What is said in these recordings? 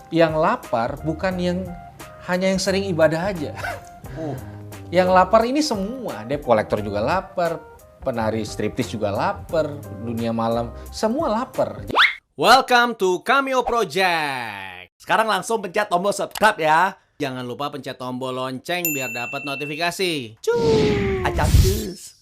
Yang lapar bukan hanya yang sering ibadah aja. Oh. Yang lapar ini semua, debt collector juga lapar, penari striptease juga lapar, dunia malam, semua lapar. Welcome to Cameo Project. Sekarang langsung pencet tombol subscribe ya. Jangan lupa pencet tombol lonceng biar dapat notifikasi. Cuy, acak cus.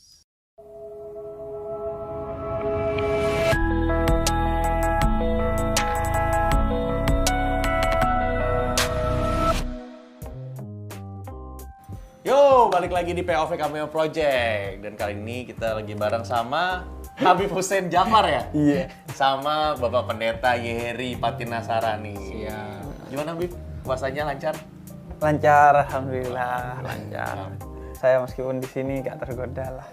Yo, balik lagi di POV Cameo Project. Dan kali ini kita lagi bareng sama Habib Hussein Jafar ya? Iya. Sama Bapak Pendeta Yeheri Patinasarani. Siap. Gimana Habib? Puasanya lancar? Lancar, alhamdulillah, lancar. Saya meskipun di sini gak tergoda lah.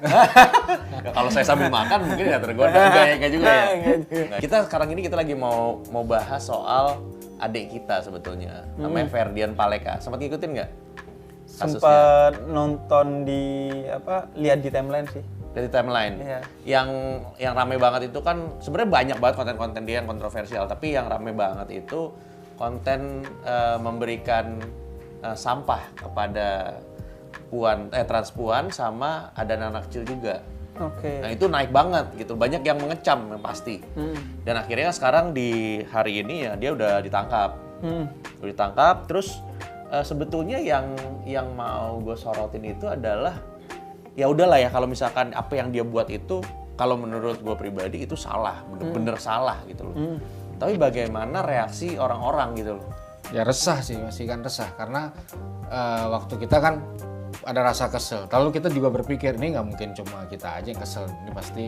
Ya, kalau saya sambil makan mungkin nggak tergoda. Enggak juga ya? Nah, kita sekarang ini kita lagi mau bahas soal adik kita sebetulnya. Namanya Ferdian Paleka. Sempat ngikutin nggak? Sempat nonton lihat di timeline sih. Dari timeline. Iya. Yang rame banget itu kan sebenarnya banyak banget konten-konten dia yang kontroversial, tapi yang rame banget itu konten memberikan sampah kepada transpuan sama ada anak kecil juga. Oke. Nah, itu naik banget gitu. Banyak yang mengecam yang pasti. Dan akhirnya sekarang di hari ini ya dia udah ditangkap. Udah ditangkap terus sebetulnya yang mau gue sorotin itu adalah ya udahlah ya kalau misalkan apa yang dia buat itu kalau menurut gue pribadi itu salah, bener-bener salah gitu loh. Tapi bagaimana reaksi orang-orang gitu loh? Ya resah sih, masih kan resah karena waktu kita kan ada rasa kesel. Lalu kita juga berpikir ini nggak mungkin cuma kita aja yang kesel, ini pasti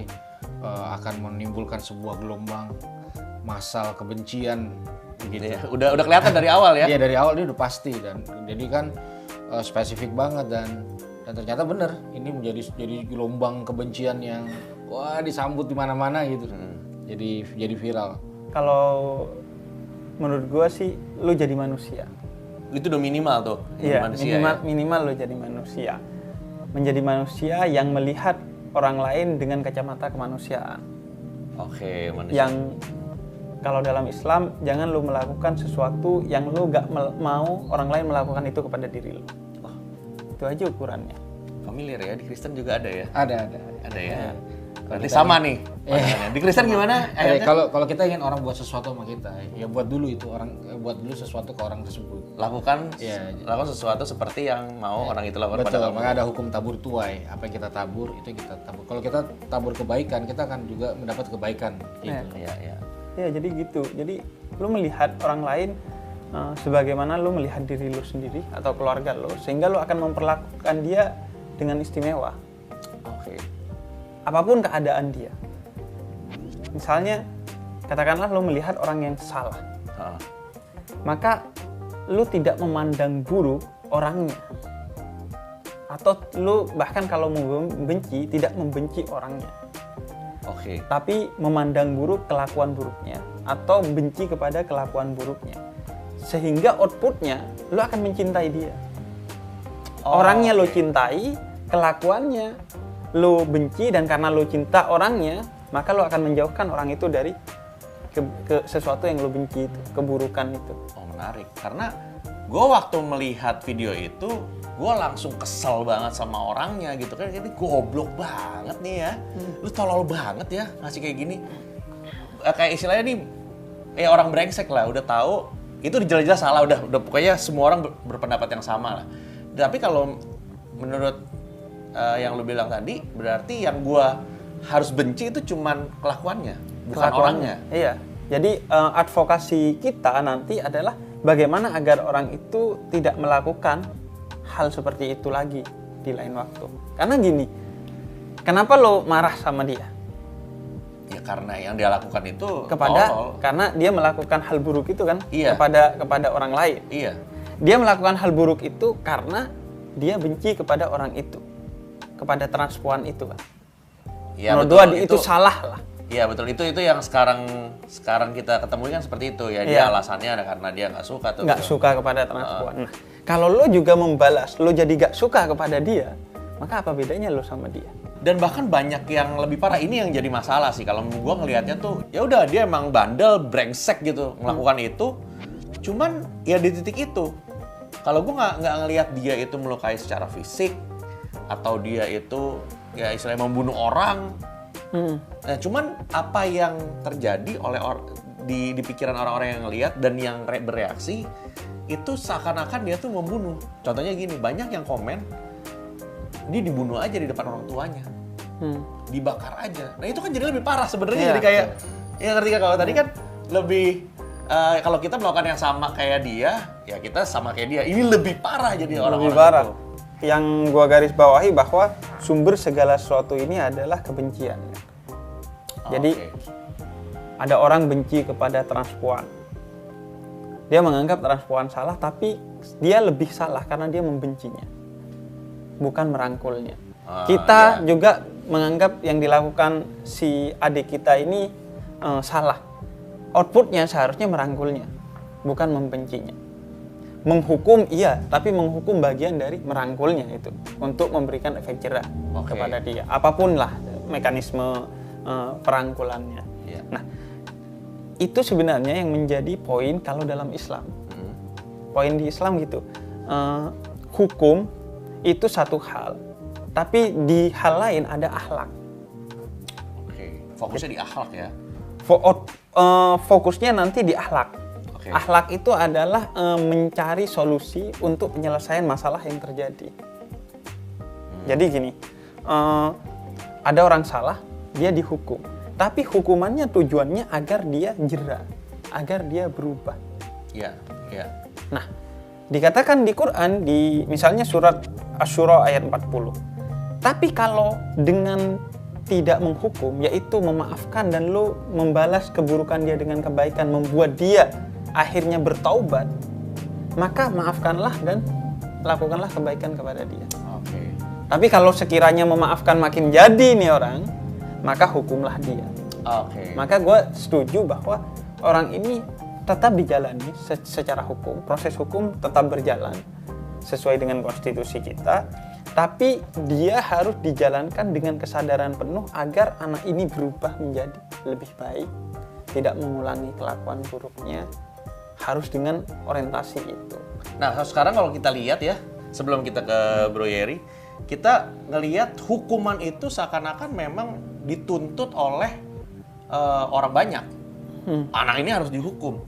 akan menimbulkan sebuah gelombang massal kebencian gitu. Ya, udah kelihatan dari awal ya? Iya dari awal dia udah pasti dan jadi kan spesifik banget dan ternyata bener ini jadi gelombang kebencian yang wah disambut di mana-mana gitu. Jadi viral. Kalau menurut gua sih, lu jadi manusia. Itu udah minimal tuh. Iya, manusia, minimal lu jadi manusia. Menjadi manusia yang melihat orang lain dengan kacamata kemanusiaan. Oke, manusia. Yang kalau dalam Islam, jangan lu melakukan sesuatu yang lu gak mau orang lain melakukan itu kepada diri lu. Itu aja ukurannya. Familiar ya, di Kristen juga ada ya? Ada. Ada ya. Berarti sama nih. Di Kristen gimana? Kalau kita ingin orang buat sesuatu sama kita, ya buat dulu sesuatu ke orang tersebut. Lakukan sesuatu seperti yang mau orang itu lakukan pada Betul, kamu. maka ada hukum tabur tuai. Apa yang kita tabur, itu kita tabur. Kalau kita tabur kebaikan, kita akan juga mendapat kebaikan. Gitu. Iya. Ya jadi gitu. Jadi lu melihat orang lain sebagaimana lu melihat diri lu sendiri atau keluarga lu, sehingga lu akan memperlakukan dia dengan istimewa. Oke. Apapun keadaan dia. Misalnya, katakanlah lu melihat orang yang salah. Maka lu tidak memandang buruk orangnya. Atau lu bahkan kalau membenci, tidak membenci orangnya. Oke. Tapi memandang buruk kelakuan buruknya atau benci kepada kelakuan buruknya, sehingga outputnya lo akan mencintai dia. Orangnya lo cintai, kelakuannya lo benci, dan karena lo cinta orangnya maka lo akan menjauhkan orang itu dari ke sesuatu yang lo benci itu, keburukan itu. Oh, menarik. Karena gue waktu melihat video itu gue langsung kesel banget sama orangnya gitu kan, ini goblok banget nih ya, lu tolol banget ya ngasih kayak gini, kayak istilahnya nih orang brengsek lah, udah tahu itu jelas-jelas salah, udah pokoknya semua orang berpendapat yang sama lah. Tapi kalau menurut yang lu bilang tadi, berarti yang gue harus benci itu cuman kelakuannya, bukan orangnya. Iya, jadi advokasi kita nanti adalah bagaimana agar orang itu tidak melakukan hal seperti itu lagi di lain waktu. Karena gini, kenapa lo marah sama dia? Ya karena yang dia lakukan itu karena dia melakukan hal buruk itu kan. Iya. kepada orang lain. Iya. Dia melakukan hal buruk itu karena dia benci kepada orang itu, kepada transpuan itu kan. Ya, menurut betul, gua itu salah lah. Iya betul, itu yang sekarang kita ketemu kan seperti itu ya. Dia alasannya ada karena dia nggak suka tuh. Nggak suka kepada transpuan. Nah, kalau lo juga membalas, lo jadi nggak suka kepada dia, maka apa bedanya lo sama dia? Dan bahkan banyak yang lebih parah, ini yang jadi masalah sih kalau gua ngelihatnya tuh, ya udah dia emang bandel, brengsek gitu melakukan itu. Cuman ya di titik itu, kalau gue nggak ngelihat dia itu melukai secara fisik atau dia itu ya istilahnya membunuh orang. Nah, cuman apa yang terjadi di pikiran orang-orang yang ngelihat dan yang bereaksi itu seakan-akan dia tuh membunuh. Contohnya gini, banyak yang komen dia dibunuh aja di depan orang tuanya, dibakar aja. Nah itu kan jadi lebih parah sebenarnya. Jadi kayak ya ngerti kan, kalau tadi kan lebih kalau kita melakukan yang sama kayak dia, ya kita sama kayak dia. Ini lebih parah jadi orang-orang lebih parah. itu. Yang gua garis bawahi bahwa sumber segala sesuatu ini adalah kebencian. Jadi ada orang benci kepada transpuan. Dia menganggap transpuan salah, tapi dia lebih salah karena dia membencinya, bukan merangkulnya. Kita juga menganggap yang dilakukan si adik kita ini salah. Outputnya seharusnya merangkulnya, bukan membencinya. Menghukum iya, tapi menghukum bagian dari merangkulnya itu untuk memberikan efek jerah kepada dia. Apapun lah mekanisme perangkulannya. Nah, itu sebenarnya yang menjadi poin kalau dalam Islam. Poin di Islam gitu. Hukum itu satu hal, tapi di hal lain ada akhlak. Fokusnya di akhlak ya. Fokusnya nanti di akhlak. Akhlak itu adalah mencari solusi untuk penyelesaian masalah yang terjadi. Jadi gini, ada orang salah, dia dihukum. Tapi hukumannya tujuannya agar dia jera, agar dia berubah. Iya. Nah, dikatakan di Quran, di misalnya surat Asy-Syura ayat 40. Tapi kalau dengan tidak menghukum, yaitu memaafkan dan lo membalas keburukan dia dengan kebaikan, membuat dia akhirnya bertaubat, maka maafkanlah dan lakukanlah kebaikan kepada dia. Tapi kalau sekiranya memaafkan makin jadi nih orang, maka hukumlah dia. Maka gue setuju bahwa orang ini tetap dijalani secara hukum, proses hukum tetap berjalan sesuai dengan konstitusi kita. Tapi dia harus dijalankan dengan kesadaran penuh agar anak ini berubah menjadi lebih baik, tidak mengulangi kelakuan buruknya, harus dengan orientasi itu. Nah, sekarang kalau kita lihat ya, sebelum kita ke Bro Yeri, kita ngelihat hukuman itu seakan-akan memang dituntut oleh orang banyak. Anak ini harus dihukum.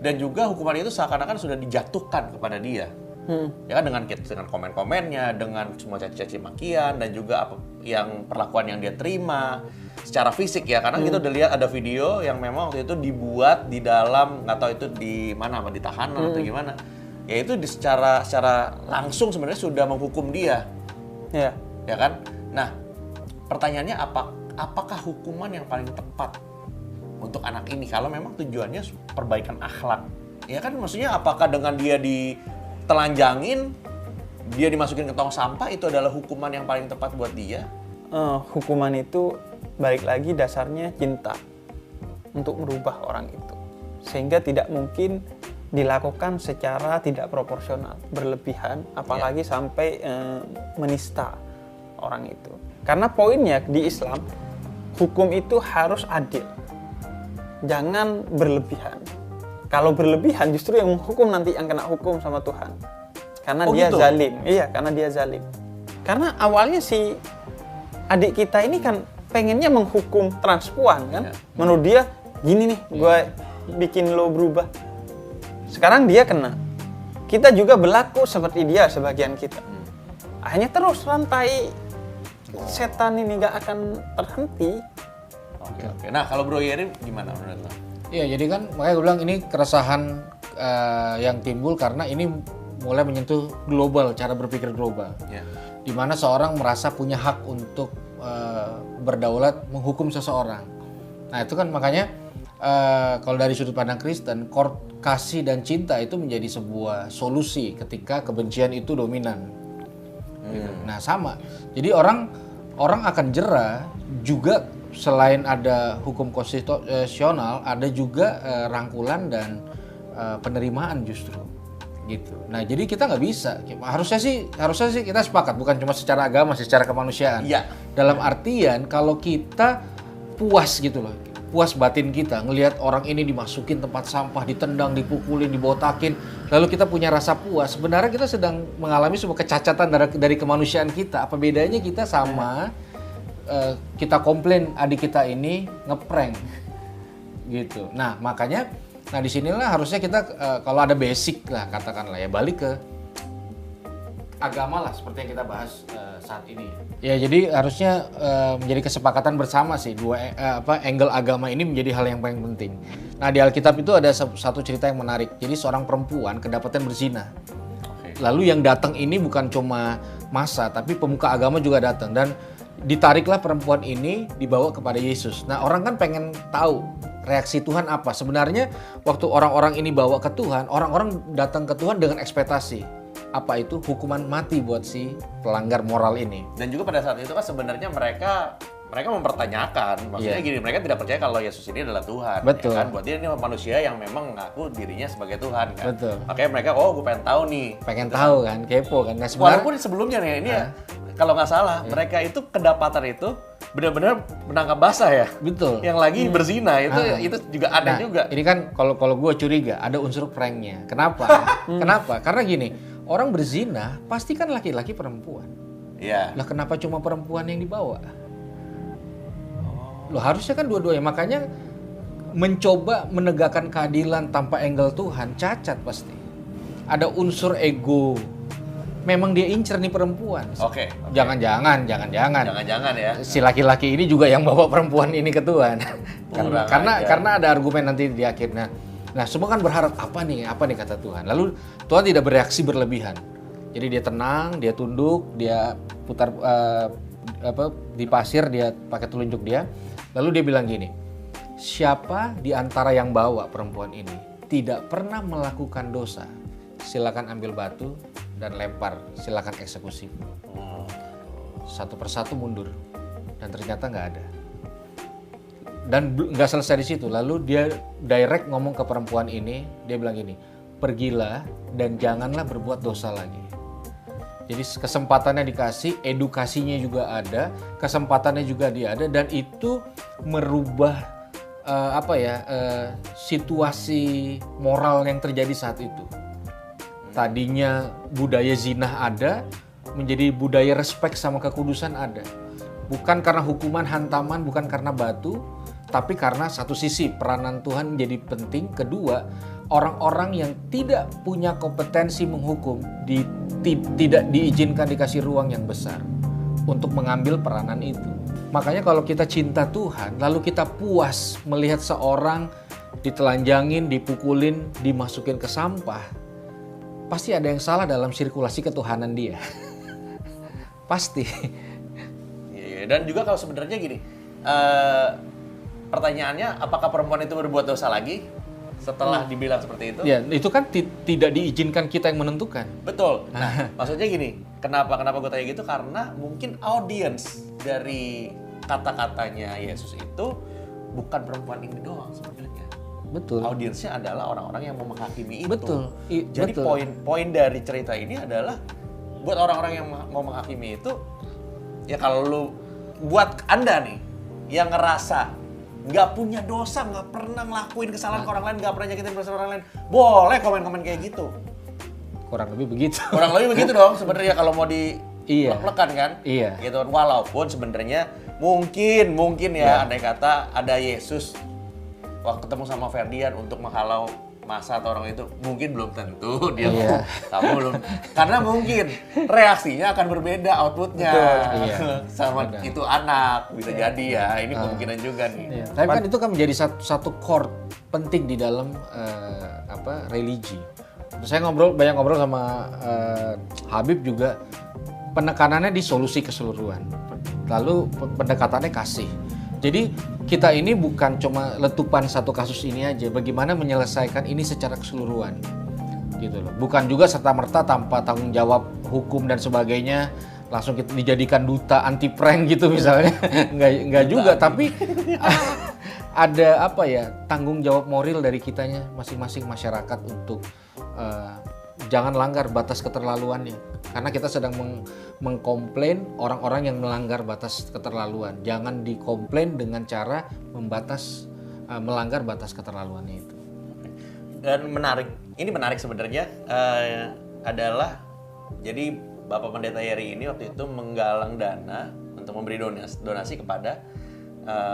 Dan juga hukuman itu seakan-akan sudah dijatuhkan kepada dia. Ya kan, dengan komen-komennya, dengan semua caci-caci makian, dan juga apa yang perlakuan yang dia terima secara fisik ya. Karena kita udah lihat ada video yang memang waktu itu dibuat di dalam, nggak tahu itu di mana, apa di tahanan atau gimana. Ya itu secara langsung sebenarnya sudah menghukum dia. Ya kan? Nah, pertanyaannya apakah hukuman yang paling tepat untuk anak ini kalau memang tujuannya perbaikan akhlak? Ya kan, maksudnya apakah dengan dia ditelanjangin, dia dimasukin ke tong sampah, itu adalah hukuman yang paling tepat buat dia? Hukuman itu balik lagi dasarnya cinta untuk merubah orang itu, sehingga tidak mungkin dilakukan secara tidak proporsional, berlebihan, apalagi sampai menista orang itu. Karena poinnya di Islam, hukum itu harus adil, jangan berlebihan. Kalau berlebihan justru yang menghukum nanti yang kena hukum sama Tuhan. Karena dia gitu? Zalim. Iya, karena dia zalim. Karena awalnya si adik kita ini kan pengennya menghukum transpuan kan. Menurut dia, gini nih, gue bikin lo berubah. Sekarang dia kena. Kita juga berlaku seperti dia sebagian kita. Akhirnya terus rantai setan ini gak akan terhenti. Oke. Nah, kalau Bro Yeri gimana menurut lo? Iya, jadi kan makanya gue bilang ini keresahan yang timbul karena ini mulai menyentuh global, cara berpikir global. Di mana seorang merasa punya hak untuk berdaulat menghukum seseorang. Nah itu kan makanya kalau dari sudut pandang Kristen, kasih dan cinta itu menjadi sebuah solusi ketika kebencian itu dominan. Gitu. Nah sama, jadi orang akan jera juga. Selain ada hukum konstitusional, ada juga rangkulan dan penerimaan justru, gitu. Nah, jadi kita nggak bisa. Harusnya sih kita sepakat, bukan cuma secara agama, secara kemanusiaan. Iya. Dalam artian kalau kita puas gitu loh, puas batin kita ngelihat orang ini dimasukin tempat sampah, ditendang, dipukulin, dibotakin, lalu kita punya rasa puas. Sebenarnya kita sedang mengalami sebuah kecacatan dari kemanusiaan kita. Apa bedanya kita sama kita komplain adik kita ini ngeprank gitu. Nah makanya, nah disinilah harusnya kita kalau ada basic lah katakanlah ya, balik ke agama lah seperti yang kita bahas saat ini. Ya jadi harusnya menjadi kesepakatan bersama sih angle agama ini menjadi hal yang paling penting. Nah di Alkitab itu ada satu cerita yang menarik. Jadi seorang perempuan kedapatan berzina. Lalu yang datang ini bukan cuma massa tapi pemuka agama juga datang dan ditariklah perempuan ini dibawa kepada Yesus. Nah orang kan pengen tahu reaksi Tuhan apa. Sebenarnya waktu orang-orang ini bawa ke Tuhan, orang-orang datang ke Tuhan dengan ekspektasi. Apa itu? Hukuman mati buat si pelanggar moral ini. Dan juga pada saat itu kan sebenarnya mereka mempertanyakan, maksudnya gini, mereka tidak percaya kalau Yesus ini adalah Tuhan. Betul. Ya kan? Buat dia ini manusia yang memang mengaku dirinya sebagai Tuhan kan. Betul. Makanya mereka, gue pengen tahu nih. Pengen tahu kan, kepo kan. Nah, walaupun sebelumnya nih, ini ya, kalau nggak salah, mereka itu kedapatan itu benar-benar menangkap basah ya. Betul. Yang lagi berzina itu juga ada juga. Ini kan kalau gue curiga ada unsur pranknya. Kenapa? Kenapa? Karena gini, orang berzina pasti kan laki-laki perempuan. Iya. Lah kenapa cuma perempuan yang dibawa? Loh harusnya kan dua-duanya. Makanya mencoba menegakkan keadilan tanpa angle Tuhan cacat pasti. Ada unsur ego. Memang dia incer nih perempuan. Oke. Jangan-jangan ya. si laki-laki ini juga yang bawa perempuan ini ke Tuhan. karena ada argumen nanti di akhir. Nah, semua kan berharap apa nih kata Tuhan. Lalu Tuhan tidak bereaksi berlebihan. Jadi dia tenang, dia tunduk, dia putar di pasir, dia pakai telunjuk dia. Lalu dia bilang gini, siapa di antara yang bawa perempuan ini tidak pernah melakukan dosa, silakan ambil batu dan lempar, silakan eksekusi. Satu persatu mundur, dan ternyata nggak ada. Dan nggak selesai di situ. Lalu dia direct ngomong ke perempuan ini, dia bilang gini, pergilah dan janganlah berbuat dosa lagi. Jadi kesempatannya dikasih, edukasinya juga ada, kesempatannya juga dia ada, dan itu merubah situasi moral yang terjadi saat itu. Tadinya budaya zina ada, menjadi budaya respek sama kekudusan ada. Bukan karena hukuman hantaman, bukan karena batu, tapi karena satu sisi peranan Tuhan menjadi penting. Kedua, orang-orang yang tidak punya kompetensi menghukum tidak diizinkan dikasih ruang yang besar untuk mengambil peranan itu. Makanya kalau kita cinta Tuhan, lalu kita puas melihat seorang ditelanjangin, dipukulin, dimasukin ke sampah, pasti ada yang salah dalam sirkulasi ketuhanan dia. Pasti. Dan juga kalau sebenarnya gini, pertanyaannya apakah perempuan itu berbuat dosa lagi setelah dibilang seperti itu? Ya, itu kan tidak diizinkan kita yang menentukan. Betul. Nah, maksudnya gini, kenapa gue tanya gitu? Karena mungkin audiens dari kata-katanya Yesus itu bukan perempuan ini doang sebenarnya. Betul. Audiensnya adalah orang-orang yang mau menghakimi itu. Betul. Jadi poin dari cerita ini adalah buat orang-orang yang mau menghakimi itu, ya kalau lu buat Anda nih yang ngerasa nggak punya dosa, nggak pernah ngelakuin kesalahan ke orang lain, nggak pernah nyakitin perasaan orang lain, boleh komen-komen kayak gitu. Kurang lebih begitu. Kurang lebih begitu dong sebenarnya kalau mau di Iya. lek-lekan kan. Iya. Gitu. Walaupun sebenarnya mungkin ya andai kata ada Yesus waktu ketemu sama Ferdian untuk menghalau masa atau orang itu, mungkin belum tentu dia kamu belum, karena mungkin reaksinya akan berbeda outputnya. Sama itu anak bisa jadi ya, ini kemungkinan juga nih. Tapi kan itu kan menjadi satu core penting di dalam religi. Saya banyak ngobrol sama Habib juga, penekanannya di solusi keseluruhan, lalu pendekatannya kasih. Jadi kita ini bukan cuma letupan satu kasus ini aja, bagaimana menyelesaikan ini secara keseluruhan, gitu loh. Bukan juga serta-merta tanpa tanggung jawab hukum dan sebagainya, langsung kita dijadikan duta anti prank gitu misalnya, nggak juga. Tapi ada tanggung jawab moral dari kitanya masing-masing masyarakat untuk jangan langgar batas keterlaluannya. Karena kita sedang mengkomplain orang-orang yang melanggar batas keterlaluan. Jangan dikomplain dengan cara membatas melanggar batas keterlaluannya itu. Dan ini menarik sebenarnya adalah jadi Bapak Pendeta Yeri ini waktu itu menggalang dana untuk memberi donasi kepada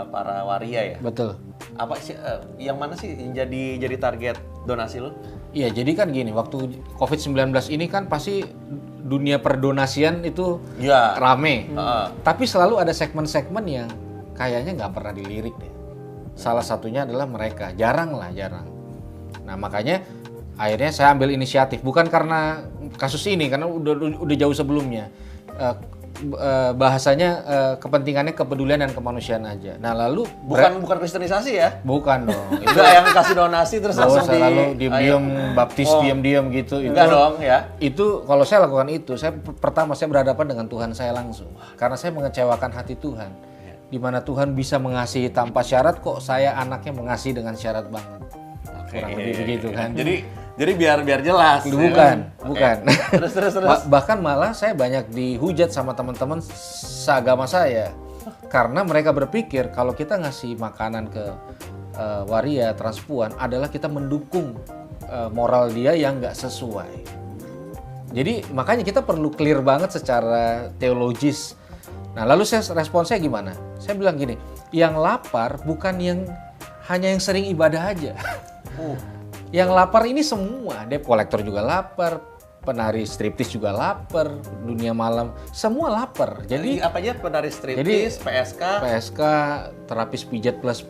para waria ya. Betul. Apa sih yang mana sih yang jadi target donasi lo? Iya, jadi kan gini, waktu COVID-19 ini kan pasti dunia perdonasian itu Ya. rame. Tapi selalu ada segmen-segmen yang kayaknya nggak pernah dilirik deh. Salah satunya adalah mereka, jarang. Nah makanya akhirnya saya ambil inisiatif, bukan karena kasus ini, karena udah jauh sebelumnya. Bahasanya kepentingannya kepedulian dan kemanusiaan aja. Nah lalu Bukan kristenisasi ya? bukan dong. Itu yang kasih donasi terus langsung Selalu diam-diam baptis diam-diam gitu. Enggak dong ya. Itu kalau saya lakukan itu, pertama saya berhadapan dengan Tuhan saya langsung. Karena saya mengecewakan hati Tuhan. Di mana Tuhan bisa mengasihi tanpa syarat, kok saya anaknya mengasihi dengan syarat banget. Kurang lebih begitu kan. Jadi biar jelas. Bukan. Terus. Bahkan malah saya banyak dihujat sama teman-teman seagama saya. Karena mereka berpikir kalau kita ngasih makanan ke waria, transpuan adalah kita mendukung moral dia yang nggak sesuai. Jadi makanya kita perlu clear banget secara teologis. Nah lalu responsnya gimana? Saya bilang gini, yang lapar bukan hanya yang sering ibadah aja. Yang lapar ini semua, debt collector juga lapar, penari striptis juga lapar, dunia malam, semua lapar. Jadi apa aja penari striptis, PSK, terapis pijat plus,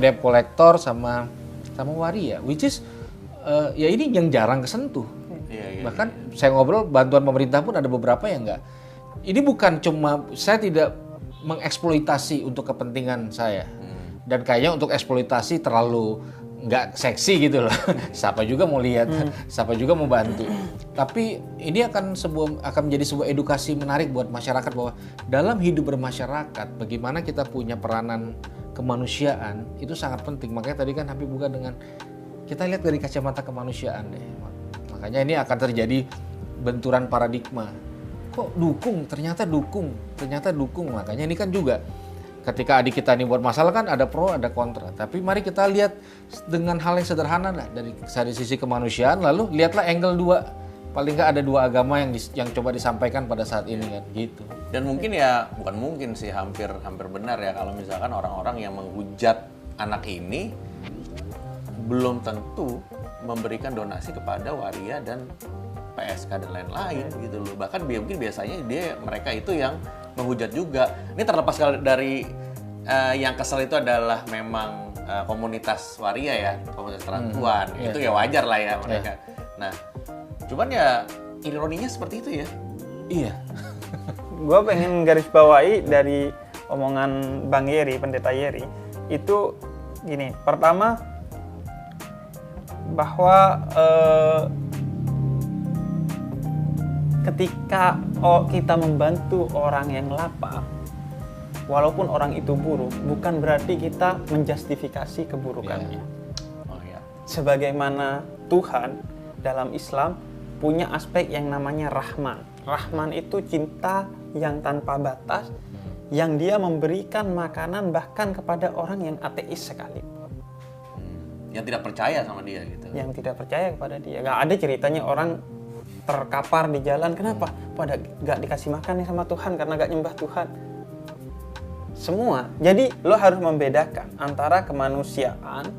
debt collector sama waria, which is ya ini yang jarang kesentuh. Bahkan saya ngobrol bantuan pemerintah pun ada beberapa yang enggak. Ini bukan cuma saya tidak mengeksploitasi untuk kepentingan saya. Dan kayaknya untuk eksploitasi terlalu nggak seksi gitu loh. Siapa juga mau lihat, siapa juga mau bantu. Tapi ini akan menjadi sebuah edukasi menarik buat masyarakat bahwa dalam hidup bermasyarakat, bagaimana kita punya peranan kemanusiaan itu sangat penting. Makanya tadi kan Habib buka dengan kita lihat dari kacamata kemanusiaan deh. Makanya ini akan terjadi benturan paradigma. Kok dukung? Ternyata dukung. Makanya ini kan juga ketika adik kita ini buat masalah kan ada pro ada kontra. Tapi mari kita lihat dengan hal yang sederhana lah dari sisi kemanusiaan. Lalu lihatlah angle dua. Paling nggak ada dua agama yang coba disampaikan pada saat ini kan gitu. Dan mungkin ya bukan mungkin sih hampir benar ya kalau misalkan orang-orang yang menghujat anak ini belum tentu memberikan donasi kepada waria dan PSK dan lain-lain gitu loh. Bahkan mungkin biasanya mereka itu yang menghujat juga. Ini terlepas dari yang kesel itu adalah memang komunitas waria ya, komunitas transpuan. Itu ya wajar lah ya mereka. Nah, cuman ya ironinya seperti itu ya. Iya. Gue pengen garis bawahi dari omongan Bang Yeri, Pendeta Yeri, itu gini. Pertama, bahwa ketika kita membantu orang yang lapar, walaupun orang itu buruk, bukan berarti kita menjustifikasi keburukannya. Sebagaimana Tuhan dalam Islam punya aspek yang namanya Rahman. Rahman itu cinta yang tanpa batas, yang dia memberikan makanan bahkan kepada orang yang ateis sekalipun. Yang tidak percaya sama dia gitu. Yang tidak percaya kepada dia. Gak ada ceritanya orang terkapar di jalan, kenapa? Pada gak dikasih makan nih sama Tuhan karena gak nyembah Tuhan. Semua. Jadi lo harus membedakan antara kemanusiaan,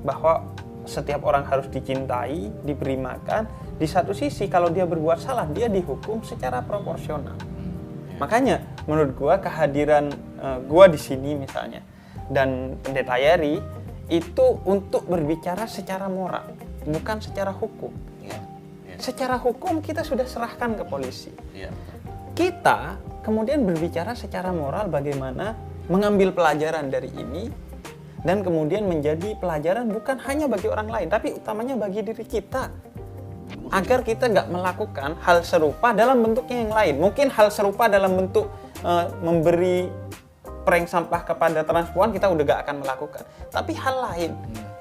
bahwa setiap orang harus dicintai, diberi makan. Di satu sisi kalau dia berbuat salah, dia dihukum secara proporsional. Makanya menurut gua kehadiran gua di sini misalnya dan Pendeta Yeri itu untuk berbicara secara moral, bukan secara hukum. Secara hukum kita sudah serahkan ke polisi. Kita kemudian berbicara secara moral bagaimana mengambil pelajaran dari ini dan kemudian menjadi pelajaran bukan hanya bagi orang lain, tapi utamanya bagi diri kita. Agar kita nggak melakukan hal serupa dalam bentuknya yang lain. Mungkin hal serupa dalam bentuk memberi prank sampah kepada transpuan kita udah gak akan melakukan. Tapi hal lain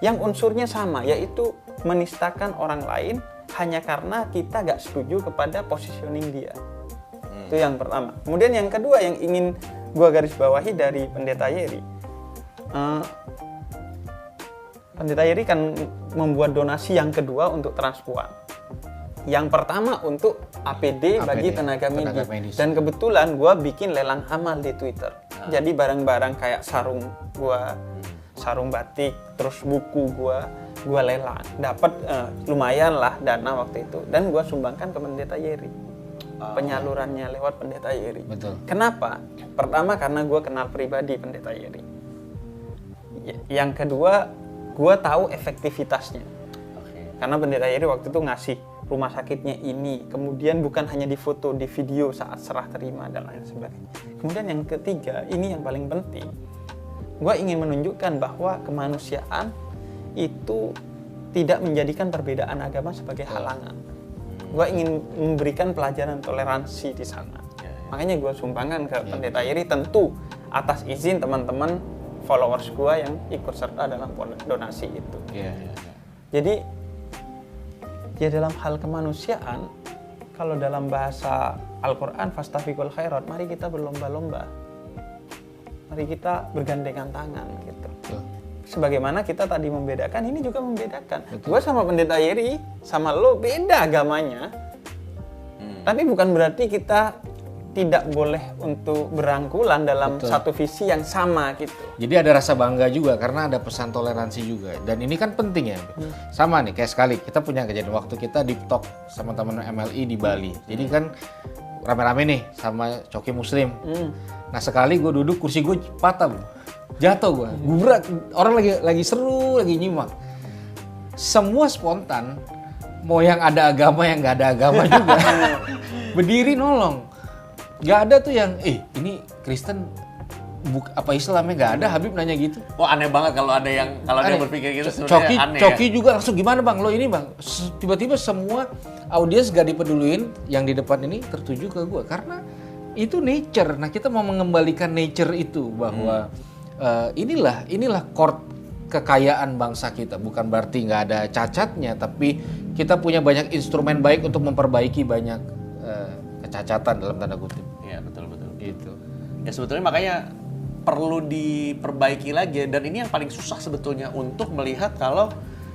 yang unsurnya sama, yaitu menistakan orang lain hanya karena kita gak setuju kepada positioning dia. Itu yang pertama. Kemudian yang kedua yang ingin gua garis bawahi dari Pendeta Yeri, Pendeta Yeri kan membuat donasi yang kedua untuk transpuan. Yang pertama untuk APD bagi tenaga medis. Dan kebetulan gue bikin lelang amal di Twitter. Jadi barang-barang kayak sarung gue, sarung batik, terus buku gue lelang. Dapat lumayan lah dana waktu itu. Dan gue sumbangkan ke Pendeta Yeri. Penyalurannya lewat Pendeta Yeri. Betul. Kenapa? Pertama karena gue kenal pribadi Pendeta Yeri. Yang kedua, gue tahu efektivitasnya. Karena Pendeta Yeri waktu itu ngasih rumah sakitnya ini, kemudian bukan hanya di foto, di video saat serah terima dan lain sebagainya. Kemudian yang ketiga, ini yang paling penting, gue ingin menunjukkan bahwa kemanusiaan itu tidak menjadikan perbedaan agama sebagai halangan. Gue ingin memberikan pelajaran toleransi di sana. Makanya gue sumbangkan ke Pendeta Yeri, tentu atas izin teman-teman followers gue yang ikut serta dalam donasi itu. Jadi ya dalam hal kemanusiaan, kalau dalam bahasa Al-Quran, fastabiqul khairat, mari kita berlomba-lomba, mari kita bergandengan tangan gitu. Sebagaimana kita tadi membedakan, ini juga membedakan. Gue sama Pendeta Yeri, sama lo beda agamanya, tapi bukan berarti kita tidak boleh untuk berangkulan dalam satu visi yang sama gitu. Jadi ada rasa bangga juga karena ada pesan toleransi juga. Dan ini kan penting ya. Sama nih kayak sekali kita punya kejadian waktu kita deep talk sama teman MLI di Bali. Jadi kan rame-rame nih sama Coki Muslim. Nah sekali gue duduk, kursi gue patah, bro. Jatuh gue. Gubrak. Orang lagi seru, lagi nyimak. Semua spontan. Mau yang ada agama, yang nggak ada agama juga. Berdiri nolong. Gak ada tuh yang, ini Kristen apa Islamnya gak ada. Habib nanya gitu. Wah aneh banget kalau ada yang dia berpikir gitu sebenarnya aneh. Coki juga langsung gimana bang? Lo ini bang, tiba-tiba semua audiens gak dipeduluin yang di depan ini tertuju ke gue karena itu nature. Nah kita mau mengembalikan nature itu bahwa inilah core kekayaan bangsa kita. Bukan berarti nggak ada cacatnya, tapi kita punya banyak instrumen baik untuk memperbaiki banyak kecacatan dalam tanda kutip. Iya betul. Gitu. Ya sebetulnya makanya perlu diperbaiki lagi, dan ini yang paling susah sebetulnya untuk melihat kalau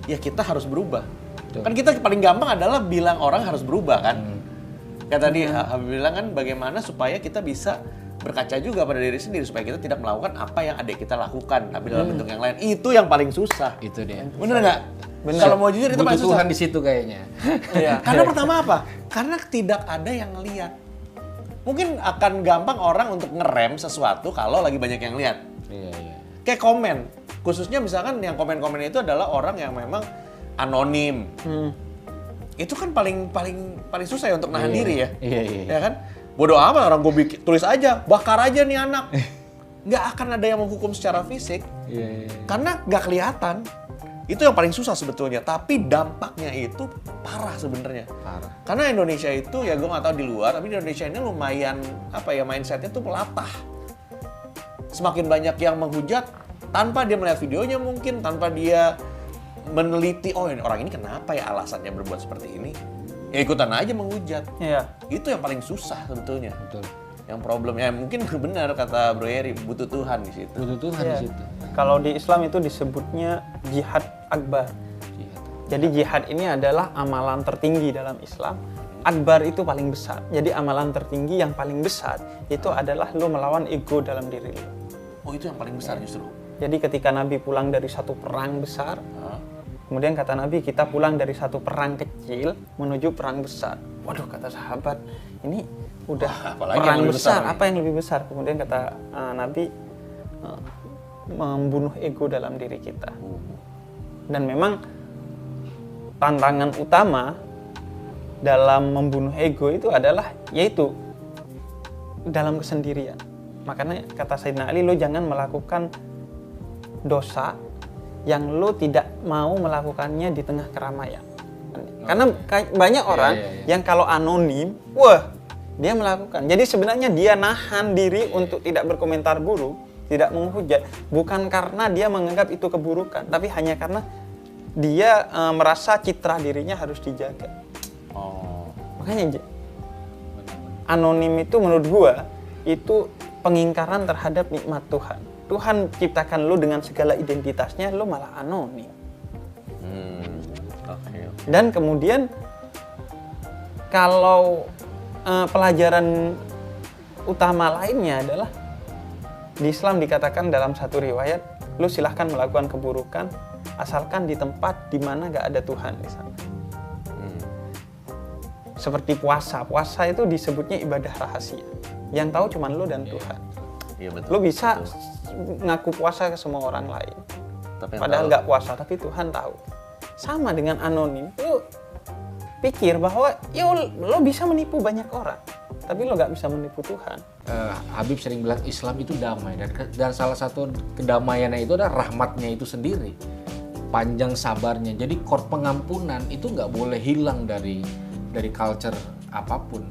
ya kita harus berubah. Betul. Kan kita paling gampang adalah bilang orang harus berubah kan. Kayak tadi Habib bilang kan bagaimana supaya kita bisa berkaca juga pada diri sendiri supaya kita tidak melakukan apa yang adik kita lakukan tapi dalam bentuk yang lain. Itu yang paling susah. Itu dia. Bener nggak? Kalau mau jujur itu paling susah. Tuhan di situ kayaknya. Karena pertama apa? Karena tidak ada yang ngelihat. Mungkin akan gampang orang untuk ngerem sesuatu kalau lagi banyak yang lihat. Iya. Kayak komen. Khususnya misalkan yang komen-komen itu adalah orang yang memang anonim. Itu kan paling susah ya untuk nahan diri ya. Iya. Ya kan? Bodoh amat orang gue tulis aja, bakar aja nih anak. Nggak akan ada yang menghukum secara fisik. Karena nggak kelihatan. Itu yang paling susah sebetulnya, tapi dampaknya itu parah sebenarnya. Karena Indonesia itu ya gue nggak tahu di luar, tapi di Indonesia ini lumayan mindsetnya tuh melatah. Semakin banyak yang menghujat tanpa dia melihat videonya mungkin, tanpa dia meneliti orang ini kenapa ya alasannya berbuat seperti ini, ya ikutan aja menghujat. Itu yang paling susah sebetulnya. Betul. Yang problemnya mungkin benar kata Bro Yeri, butuh Tuhan di situ. Di situ. Kalau di Islam itu disebutnya jihad akbar. Jadi jihad ini adalah amalan tertinggi dalam Islam. Akbar itu paling besar. Jadi amalan tertinggi yang paling besar itu adalah lo melawan ego dalam diri lo. Oh itu yang paling besar justru. Jadi ketika Nabi pulang dari satu perang besar, kemudian kata Nabi kita pulang dari satu perang kecil menuju perang besar. Waduh kata sahabat, ini udah perang besar, apa yang lebih besar? Kemudian kata Nabi, membunuh ego dalam diri kita. Dan memang tantangan utama dalam membunuh ego itu adalah yaitu dalam kesendirian. Makanya kata Sayyidina Ali, lo jangan melakukan dosa yang lo tidak mau melakukannya di tengah keramaian. Karena banyak orang yang kalau anonim, dia melakukan. Jadi sebenarnya dia nahan diri untuk tidak berkomentar buruk, tidak menghujat, bukan karena dia menganggap itu keburukan, tapi hanya karena dia merasa citra dirinya harus dijaga. Makanya anonim itu menurut gua itu pengingkaran terhadap nikmat Tuhan. Tuhan ciptakan lo dengan segala identitasnya, lo malah anonim. Oke. Dan kemudian kalau pelajaran utama lainnya adalah di Islam dikatakan dalam satu riwayat, lo silahkan melakukan keburukan asalkan di tempat di mana gak ada Tuhan di sana. Seperti puasa itu disebutnya ibadah rahasia. Yang tahu cuma lo dan Tuhan. Iya betul. Lo bisa ngaku puasa ke semua orang lain. Padahal nggak puasa, tapi Tuhan tahu. Sama dengan anonim. Lo pikir bahwa lo bisa menipu banyak orang, tapi lo nggak bisa menipu Tuhan. Habib sering bilang Islam itu damai, dan salah satu kedamaiannya itu adalah rahmatnya itu sendiri. Panjang sabarnya. Jadi pengampunan itu nggak boleh hilang dari culture apapun.